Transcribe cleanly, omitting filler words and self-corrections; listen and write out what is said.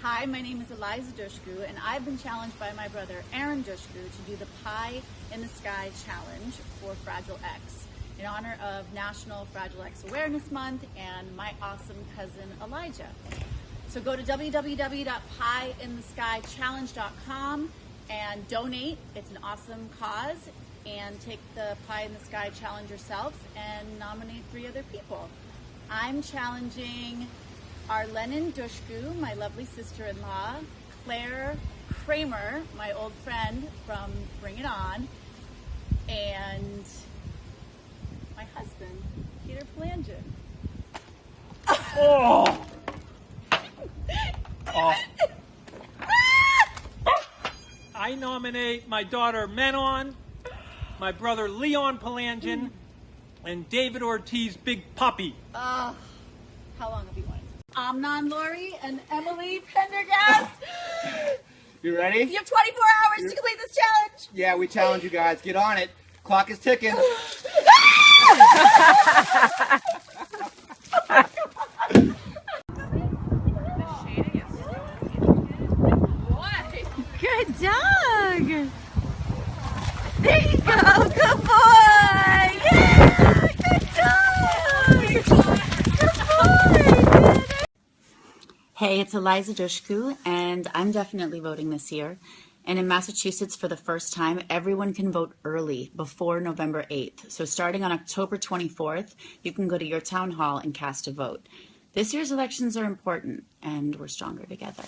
Hi, my name is Eliza Dushku, and I've been challenged by my brother Aaron Dushku to do the Pie in the Sky Challenge for Fragile X in honor of National Fragile X Awareness Month and my awesome cousin Elijah. So go to www.pieintheskychallenge.com and donate. It's an awesome cause, and take the Pie in the Sky Challenge yourself and nominate 3 other people. I'm challenging Arlenin Dushku, my lovely sister-in-law, Claire Kramer, my old friend from Bring It On, and my husband, Peter Palangin. Oh! Oh. I nominate my daughter Menon, my brother Leon Palangin, and David Ortiz Big Puppy. How long have you wanted? Amnon Laurie and Emily Pendergast. You ready? You have 24 hours to complete this challenge. Yeah, we challenge you guys. Get on it. Clock is ticking. Good dog. There you go. Good boy. Yeah, good dog. Good boy. Hey, it's Eliza Dushku, and I'm definitely voting this year. And in Massachusetts, for the first time, everyone can vote early before November 8th. So starting on October 24th, you can go to your town hall and cast a vote. This year's elections are important, and we're stronger together.